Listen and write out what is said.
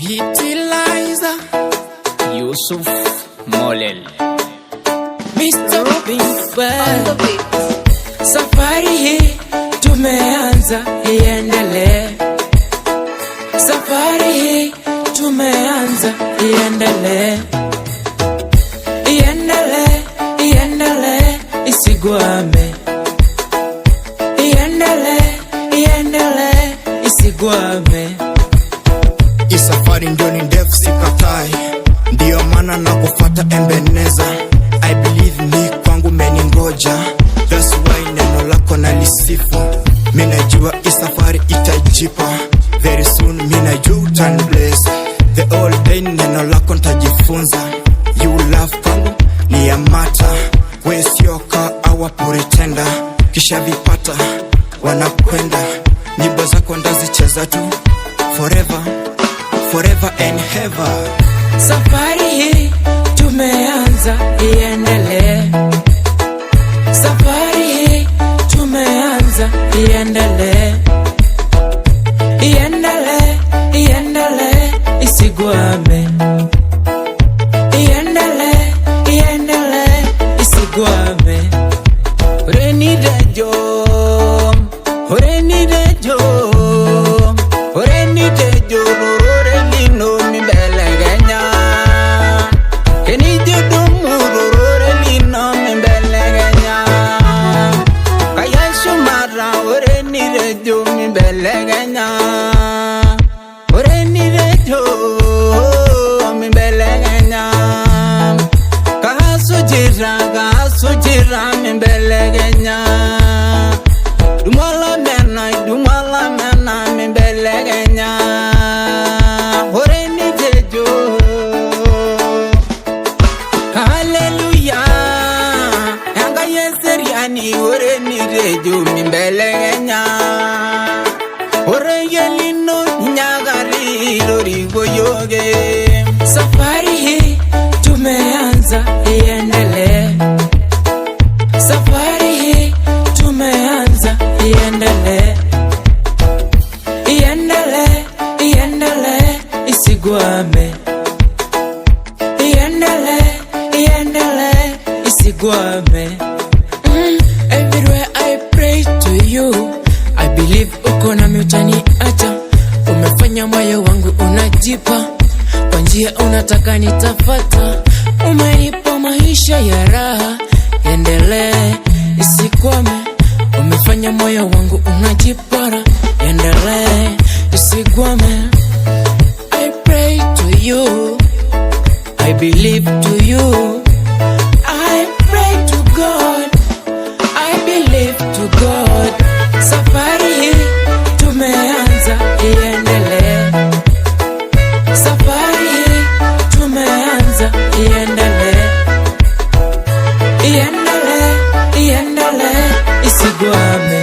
Hitilizer Yusuf Molel Mr. Big Bad. Safari hii tumeanza, iendelee. Safari hii tumeanza, iendelee. Iendelee, iendelee, isigwame. Iendelee, iendelee, isigwame. Isafari ndio ni ndefu sikatai, ndio maana na kufuata Ebeneza. I believe ni kwangu meningoja, that's why neno lako nalisifu. Minajua isafari itajipa, very soon minajua utanbless. The all day neno lako ntajifunza. You love kwangu ni ya mata, we sio ka awa pretender. Kisha vipata wanakwenda, nyimbo zako ndazicheza tu forever, forever and ever. Safari hii tumeanza, iendelee. Safari hii tumeanza, iendelee. Iendelee, iendelee, isigwame. Iendelee, iendelee, isigwame. Oreni dejo, oreni dejo, oreni dejo. Oreni rejo mi beleganya, kasu jira mi beleganya. Dumala mena mi beleganya. Oreni rejo, hallelujah. Yanga yeseriani oreni rejo mi beleganya. Oreyelino nyagari lori goyoge. Safari hii tumeanza, iendelee. Safari hii tumeanza, iendelee. Iendelee, iendelee, isigwame. Iendelee, iendelee, isigwame. Everywhere I pray to you, I believe uko na miutani acha. Umefanya moyo wangu unajipa, kwa njia unataka nitafata. Umenipa maisha ya raha, endelee, isikwame. Umefanya moyo wangu unajipara, endelee, isikwame. I pray to you, I believe to you, I pray to God, I believe to God. Safari hii tumeanza, iendelee. Safari hii tumeanza, iendelee. Iendelee, iendelee, isigwame.